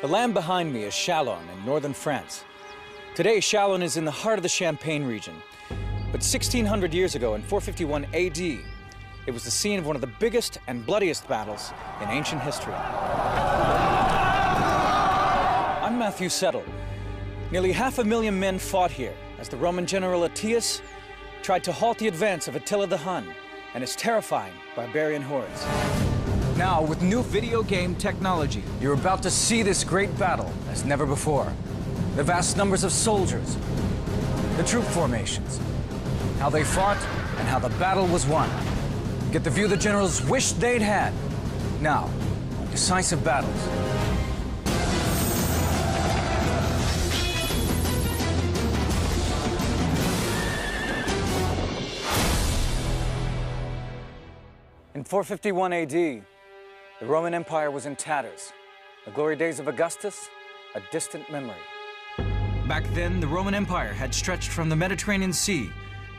The land behind me is Chalons in northern France. Today, Chalons is in the heart of the Champagne region. But 1600 years ago, in 451 AD, it was the scene of one of the biggest and bloodiest battles in ancient history. I'm Matthew Settle. Nearly 500,000 men fought here as the Roman general Aetius tried to halt the advance of Attila the Hun and his terrifying barbarian hordes. Now, with new video game technology, you're about to see this great battle as never before. The vast numbers of soldiers, the troop formations, how they fought, and how the battle was won. Get the view the generals wished they'd had. Now, Decisive Battles. In 451 AD, the Roman Empire was in tatters. The glory days of Augustus, a distant memory. Back then, the Roman Empire had stretched from the Mediterranean Sea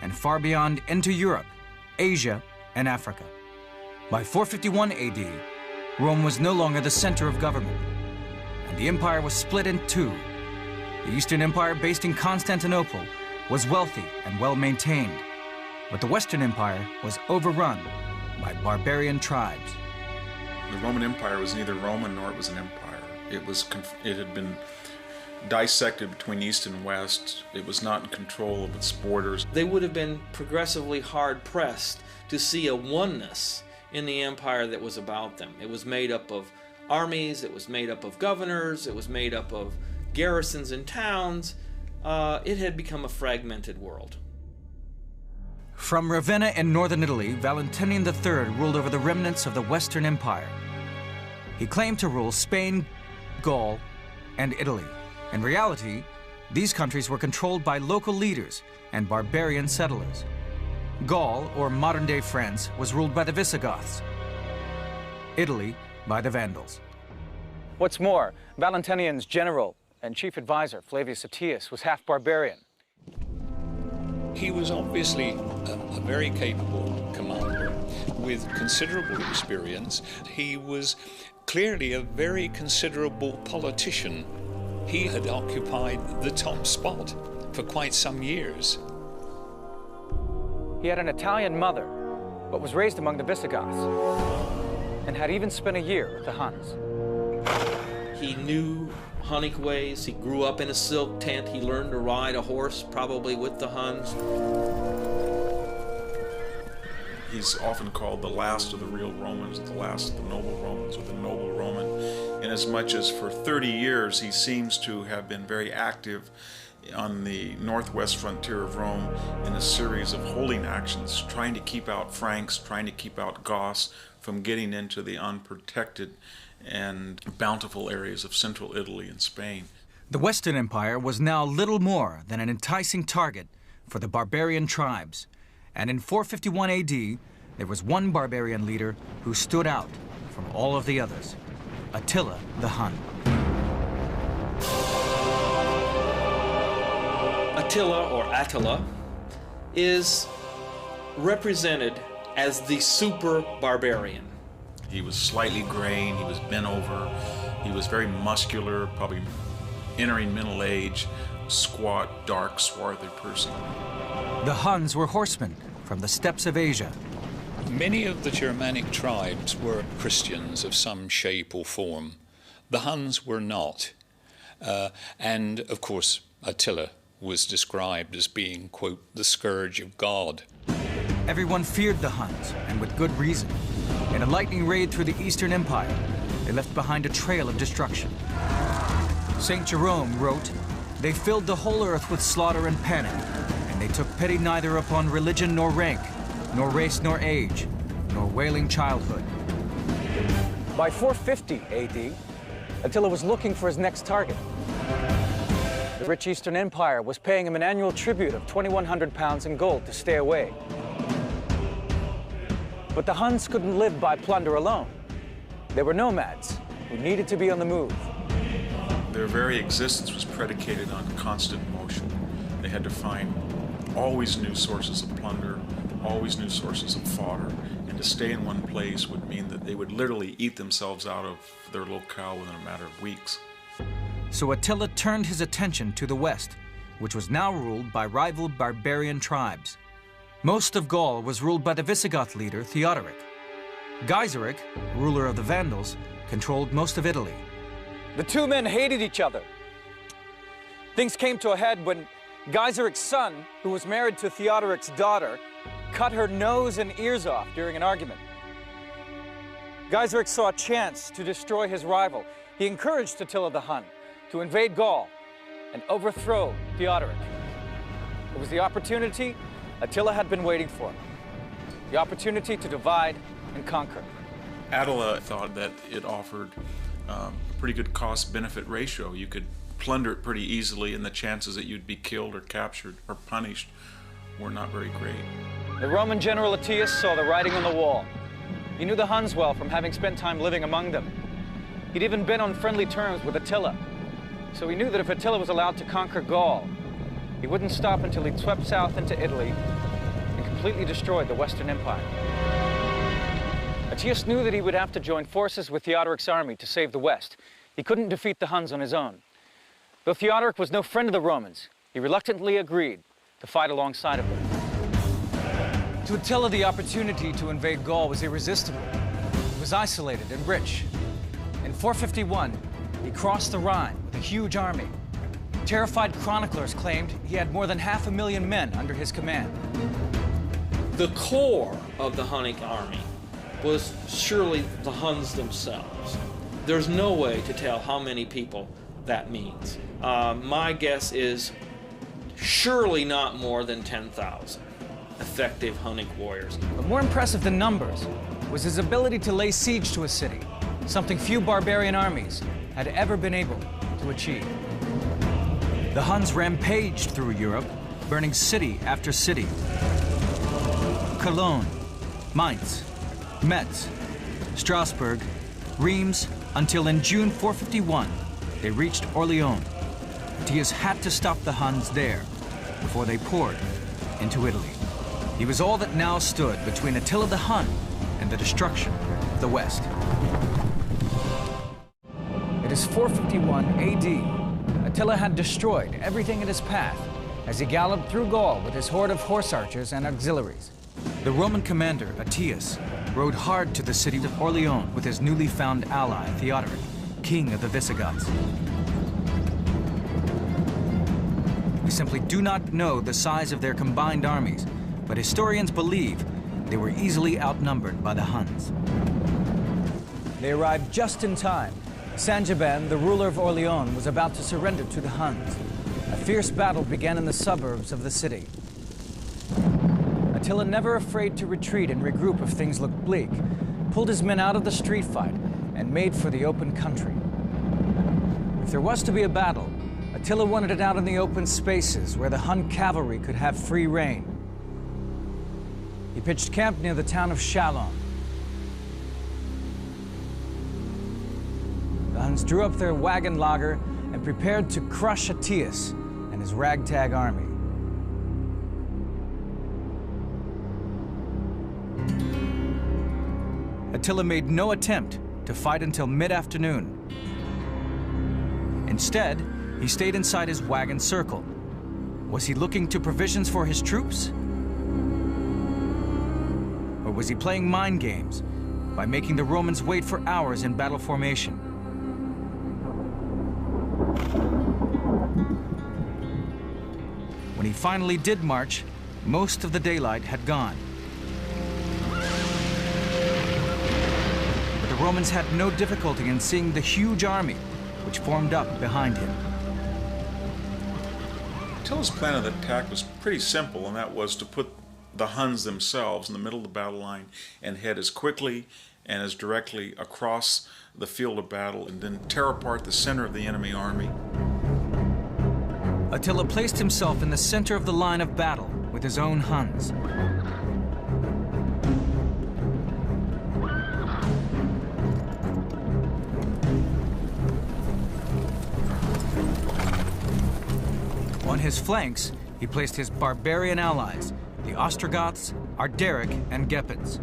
and far beyond into Europe, Asia, and Africa. By 451 AD, Rome was no longer the center of government, and the empire was split in two. The Eastern Empire, based in Constantinople, was wealthy and well-maintained, but the Western Empire was overrun by barbarian tribes. The Roman Empire was neither Roman nor it was an empire. It had been dissected between East and West. It was not in control of its borders. They would have been progressively hard-pressed to see a oneness in the empire that was about them. It was made up of armies, it was made up of governors, it was made up of garrisons and towns. It had become a fragmented world. From Ravenna in northern Italy, Valentinian III ruled over the remnants of the Western Empire. He claimed to rule Spain, Gaul, and Italy. In reality, these countries were controlled by local leaders and barbarian settlers. Gaul, or modern-day France, was ruled by the Visigoths. Italy by the Vandals. What's more, Valentinian's general and chief advisor, Flavius Aetius, was half barbarian. He was obviously a very capable commander with considerable experience. He was clearly a very considerable politician. He had occupied the top spot for quite some years. He had an Italian mother, but was raised among the Visigoths, and had even spent a year with the Huns. He knew Hunnic ways. He grew up in a silk tent. He learned to ride a horse, probably with the Huns. He's often called the last of the real Romans, the last of the noble Romans, or the noble Roman, inasmuch as for 30 years he seems to have been very active on the northwest frontier of Rome in a series of holding actions, trying to keep out Franks, trying to keep out Goths from getting into the unprotected and bountiful areas of central Italy and Spain. The Western Empire was now little more than an enticing target for the barbarian tribes. And in 451 AD, there was one barbarian leader who stood out from all of the others, Attila the Hun. Attila, or Attila, is represented as the super barbarian. He was slightly graying, he was bent over, he was very muscular, probably entering middle age, squat, dark, swarthy person. The Huns were horsemen from the steppes of Asia. Many of the Germanic tribes were Christians of some shape or form. The Huns were not. And, of course, Attila was described as being, quote, the scourge of God. Everyone feared the Huns, and with good reason. In a lightning raid through the Eastern Empire, they left behind a trail of destruction. St. Jerome wrote, "They filled the whole earth with slaughter and panic, and they took pity neither upon religion nor rank, nor race nor age, nor wailing childhood." By 450 AD, Attila was looking for his next target. The rich Eastern Empire was paying him an annual tribute of 2,100 pounds in gold to stay away. But the Huns couldn't live by plunder alone. They were nomads who needed to be on the move. Their very existence was predicated on constant motion. They had to find always new sources of plunder, always new sources of fodder, and to stay in one place would mean that they would literally eat themselves out of their locale within a matter of weeks. So Attila turned his attention to the west, which was now ruled by rival barbarian tribes. Most of Gaul was ruled by the Visigoth leader Theodoric. Gaiseric, ruler of the Vandals, controlled most of Italy. The two men hated each other. Things came to a head when Gaiseric's son, who was married to Theodoric's daughter, cut her nose and ears off during an argument. Gaiseric saw a chance to destroy his rival. He encouraged Attila the Hun to invade Gaul and overthrow Theodoric. It was the opportunity Attila had been waiting for, the opportunity to divide and conquer. Attila thought that it offered a pretty good cost-benefit ratio. You could plunder it pretty easily, and the chances that you'd be killed or captured or punished were not very great. The Roman general Aetius saw the writing on the wall. He knew the Huns well from having spent time living among them. He'd even been on friendly terms with Attila. So he knew that if Attila was allowed to conquer Gaul, he wouldn't stop until he'd swept south into Italy and completely destroyed the Western Empire. Aetius knew that he would have to join forces with Theodoric's army to save the West. He couldn't defeat the Huns on his own. Though Theodoric was no friend of the Romans, he reluctantly agreed to fight alongside of them. To Attila, the opportunity to invade Gaul was irresistible. It was isolated and rich. In 451, he crossed the Rhine with a huge army. Terrified chroniclers claimed he had more than 500,000 men under his command. The core of the Hunnic army was surely the Huns themselves. There's no way to tell how many people that means. My guess is surely not more than 10,000 effective Hunnic warriors. But more impressive than numbers was his ability to lay siege to a city, something few barbarian armies had ever been able to achieve. The Huns rampaged through Europe, burning city after city. Cologne, Mainz, Metz, Strasbourg, Reims, until in June 451, they reached Orleans. Aetius had to stop the Huns there before they poured into Italy. He was all that now stood between Attila the Hun and the destruction of the West. It is 451 AD. Attila had destroyed everything in his path as he galloped through Gaul with his horde of horse archers and auxiliaries. The Roman commander, Aetius, rode hard to the city of Orleans with his newly found ally, Theodoric, king of the Visigoths. We simply do not know the size of their combined armies, but historians believe they were easily outnumbered by the Huns. They arrived just in time. Saint-Gobain, the ruler of Orleans, was about to surrender to the Huns. A fierce battle began in the suburbs of the city. Attila, never afraid to retreat and regroup if things looked bleak, pulled his men out of the street fight and made for the open country. If there was to be a battle, Attila wanted it out in the open spaces where the Hun cavalry could have free rein. He pitched camp near the town of Chalons. The Huns drew up their wagon lager and prepared to crush Aetius and his ragtag army. Attila made no attempt to fight until mid-afternoon. Instead, he stayed inside his wagon circle. Was he looking to provisions for his troops? Or was he playing mind games by making the Romans wait for hours in battle formation? When he finally did march, most of the daylight had gone. But the Romans had no difficulty in seeing the huge army which formed up behind him. Attila's plan of attack was pretty simple, and that was to put the Huns themselves in the middle of the battle line and head as quickly and as directly across the field of battle and then tear apart the center of the enemy army. Attila placed himself in the center of the line of battle with his own Huns. On his flanks, he placed his barbarian allies, the Ostrogoths, Arderic, and Gepids.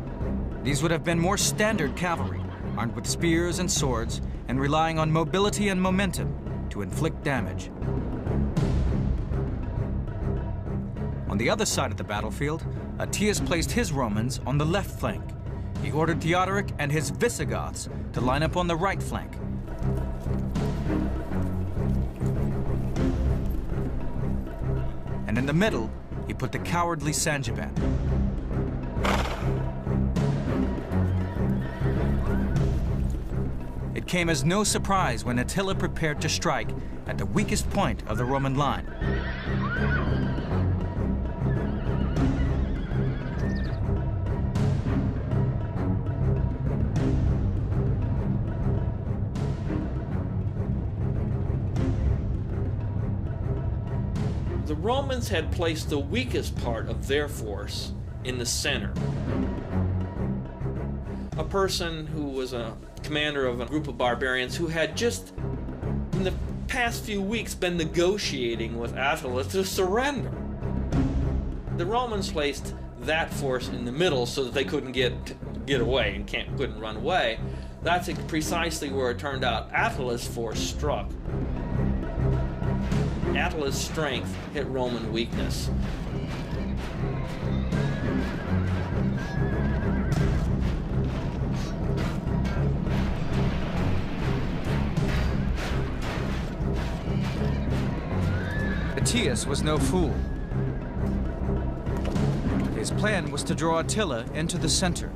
These would have been more standard cavalry, armed with spears and swords, and relying on mobility and momentum to inflict damage. On the other side of the battlefield, Aetius placed his Romans on the left flank. He ordered Theodoric and his Visigoths to line up on the right flank. And in the middle, he put the cowardly Sangiban. It came as no surprise when Attila prepared to strike at the weakest point of the Roman line. The Romans had placed the weakest part of their force in the center. A person who was a commander of a group of barbarians who had just in the past few weeks been negotiating with Attila to surrender. The Romans placed that force in the middle so that they couldn't get away and couldn't run away. That's precisely where it turned out Attila's force struck. Attila's strength hit Roman weakness. Aetius was no fool. His plan was to draw Attila into the center.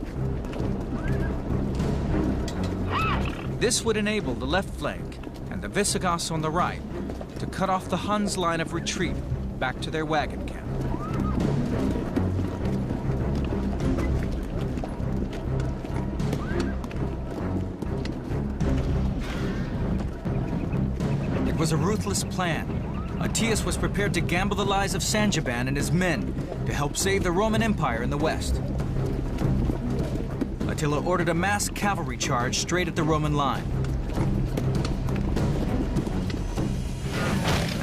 This would enable the left flank and the Visigoths on the right to cut off the Huns' line of retreat back to their wagon camp. It was a ruthless plan. Aetius was prepared to gamble the lives of Sangiban and his men to help save the Roman Empire in the west. Attila ordered a mass cavalry charge straight at the Roman line.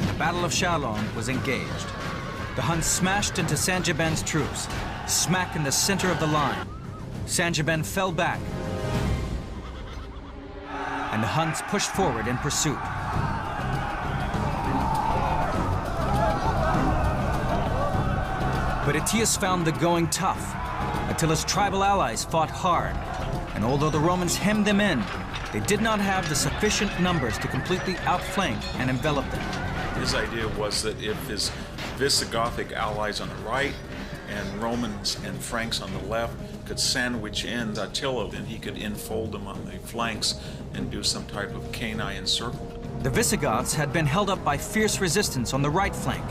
The Battle of Chalons was engaged. The Huns smashed into Sangiban's troops, smack in the center of the line. Sangiban fell back, and the Huns pushed forward in pursuit. But Aetius found the going tough. Attila's tribal allies fought hard, and although the Romans hemmed them in, they did not have the sufficient numbers to completely outflank and envelop them. His idea was that if his Visigothic allies on the right and Romans and Franks on the left could sandwich in Attila, then he could enfold them on the flanks and do some type of canine encirclement. The Visigoths had been held up by fierce resistance on the right flank.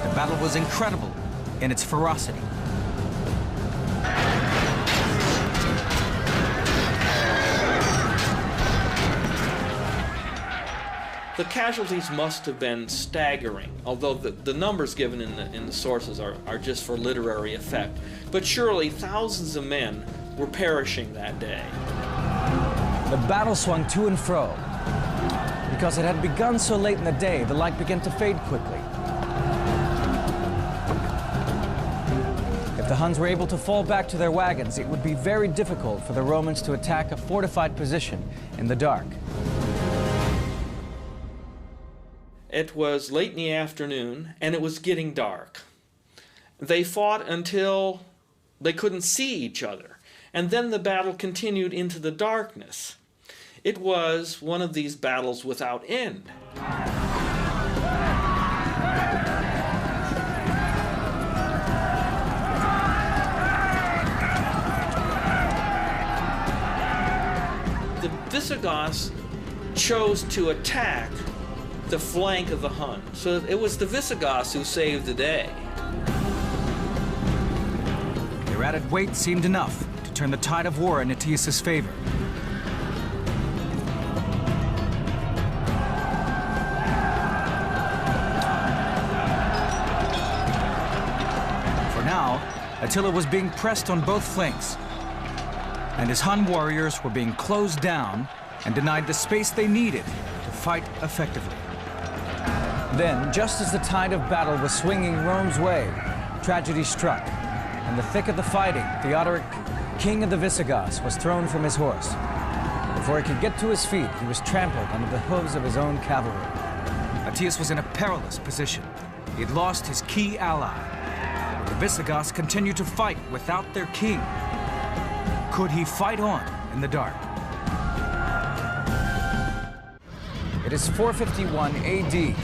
The battle was incredible in its ferocity. The casualties must have been staggering, although the numbers given in the sources are just for literary effect. But surely thousands of men were perishing that day. The battle swung to and fro. Because it had begun so late in the day, the light began to fade quickly. If the Huns were able to fall back to their wagons, it would be very difficult for the Romans to attack a fortified position in the dark. It was late in the afternoon, and it was getting dark. They fought until they couldn't see each other, and then the battle continued into the darkness. It was one of these battles without end. The Visigoths chose to attack the flank of the Huns. So it was the Visigoths who saved the day. Their added weight seemed enough to turn the tide of war in Aetius' favor. For now, Attila was being pressed on both flanks, and his Hun warriors were being closed down and denied the space they needed to fight effectively. Then, just as the tide of battle was swinging Rome's way, tragedy struck. In the thick of the fighting, Theodoric, king of the Visigoths, was thrown from his horse. The Before he could get to his feet, he was trampled under the hooves of his own cavalry. Aetius was in a perilous position. He had lost his key ally. The Visigoths continued to fight without their king. Could he fight on in the dark? It is 451 AD,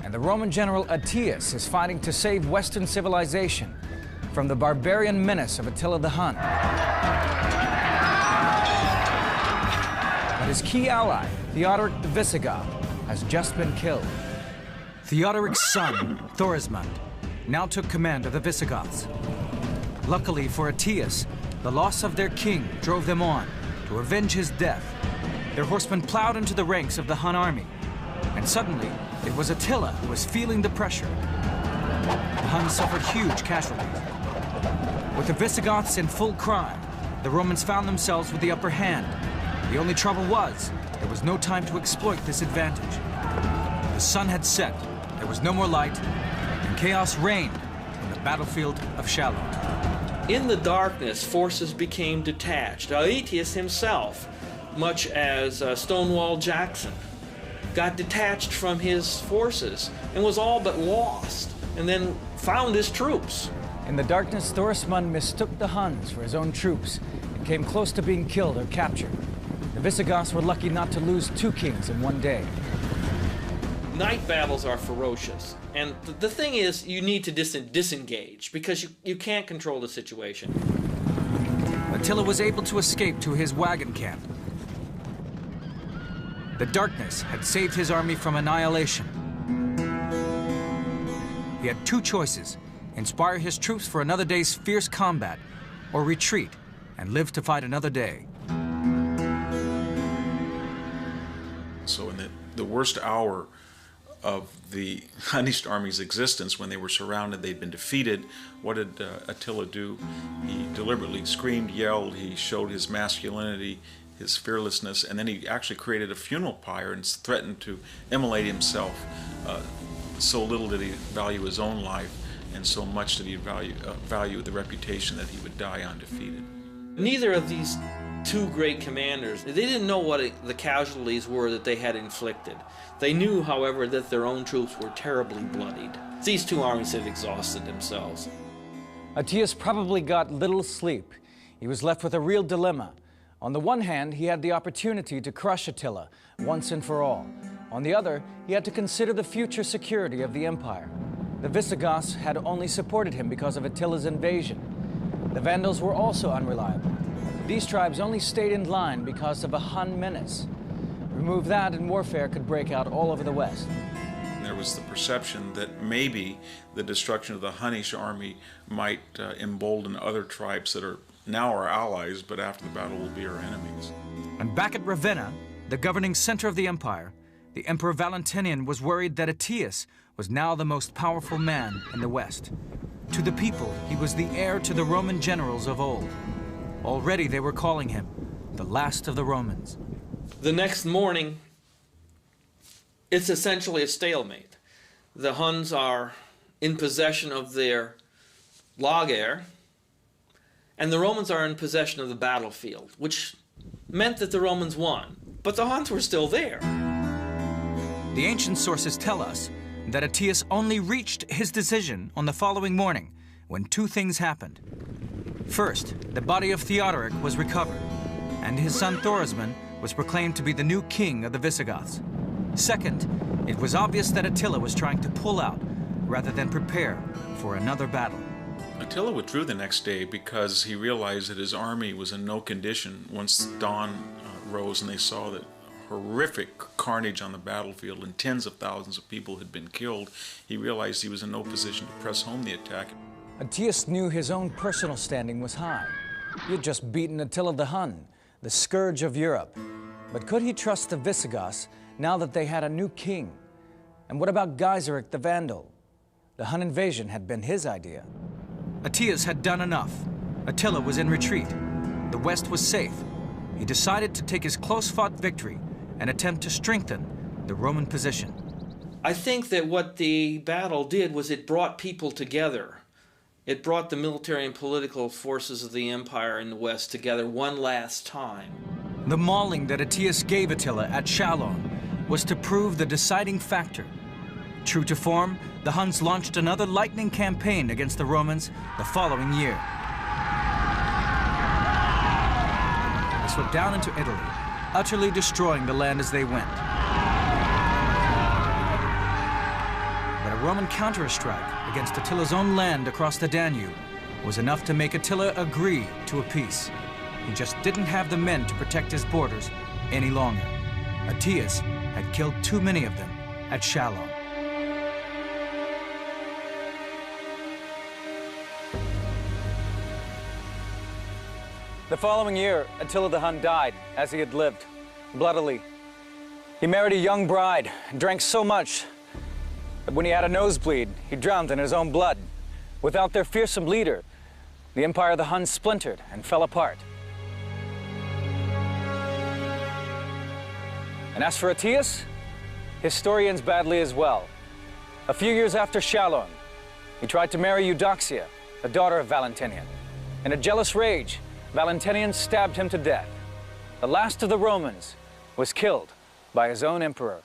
and the Roman general Aetius is fighting to save Western civilization from the barbarian menace of Attila the Hun. But his key ally, Theodoric the Visigoth, has just been killed. Theodoric's son, Thorismund, now took command of the Visigoths. Luckily for Aetius, the loss of their king drove them on to avenge his death. Their horsemen plowed into the ranks of the Hun army, and suddenly it was Attila who was feeling the pressure. The Huns suffered huge casualties. With the Visigoths in full cry, the Romans found themselves with the upper hand. The only trouble was, there was no time to exploit this advantage. The sun had set, there was no more light, and chaos reigned on the battlefield of Chalons. In the darkness, forces became detached. Aetius himself, much as Stonewall Jackson, got detached from his forces and was all but lost, and then found his troops. In the darkness, Thorismund mistook the Huns for his own troops and came close to being killed or captured. The Visigoths were lucky not to lose two kings in one day. Night battles are ferocious, and the thing is, you need to disengage because you can't control the situation. Attila was able to escape to his wagon camp. The darkness had saved his army from annihilation. He had two choices: inspire his troops for another day's fierce combat, or retreat and live to fight another day. So in the worst hour of the Hunnic army's existence, when they were surrounded, they'd been defeated, what did Attila do? He deliberately screamed, yelled, he showed his masculinity, his fearlessness, and then he actually created a funeral pyre and threatened to immolate himself. So little did he value his own life, and so much did he value the reputation that he would die undefeated. Neither of these two great commanders, they didn't know what the casualties were that they had inflicted. They knew, however, that their own troops were terribly bloodied. These two armies had exhausted themselves. Aetius probably got little sleep. He was left with a real dilemma. On the one hand, he had the opportunity to crush Attila once and for all. On the other, he had to consider the future security of the empire. The Visigoths had only supported him because of Attila's invasion. The Vandals were also unreliable. These tribes only stayed in line because of a Hun menace. Remove that and warfare could break out all over the West. There was the perception that maybe the destruction of the Hunnic army might embolden other tribes that are now our allies, but after the battle will be our enemies. And back at Ravenna, the governing center of the empire, the Emperor Valentinian was worried that Aetius was now the most powerful man in the West. To the people, he was the heir to the Roman generals of old. Already they were calling him the last of the Romans. The next morning, it's essentially a stalemate. The Huns are in possession of their lager, and the Romans are in possession of the battlefield, which meant that the Romans won. But the Huns were still there. The ancient sources tell us that Aetius only reached his decision on the following morning, when two things happened. First, the body of Theodoric was recovered, and his son Thorismund was proclaimed to be the new king of the Visigoths. Second, it was obvious that Attila was trying to pull out rather than prepare for another battle. Attila withdrew the next day because he realized that his army was in no condition. Once dawn rose and they saw that horrific carnage on the battlefield and tens of thousands of people had been killed, he realized he was in no position to press home the attack. Aetius knew his own personal standing was high. He had just beaten Attila the Hun, the scourge of Europe. But could he trust the Visigoths now that they had a new king? And what about Gaiseric the Vandal? The Hun invasion had been his idea. Aetius had done enough. Attila was in retreat. The West was safe. He decided to take his close-fought victory and attempt to strengthen the Roman position. I think that what the battle did was it brought people together. It brought the military and political forces of the empire in the West together one last time. The mauling that Aetius gave Attila at Chalons was to prove the deciding factor. True to form, the Huns launched another lightning campaign against the Romans the following year. They swept down into Italy, utterly destroying the land as they went. But a Roman counter-strike against Attila's own land across the Danube was enough to make Attila agree to a peace. He just didn't have the men to protect his borders any longer. Aetius had killed too many of them at Chalons. The following year, Attila the Hun died as he had lived, bloodily. He married a young bride and drank so much that when he had a nosebleed, he drowned in his own blood. Without their fearsome leader, the empire of the Huns splintered and fell apart. And as for Aetius, his story ends badly as well. A few years after Chalons, he tried to marry Eudoxia, the daughter of Valentinian. In a jealous rage, Valentinian stabbed him to death. The last of the Romans was killed by his own emperor.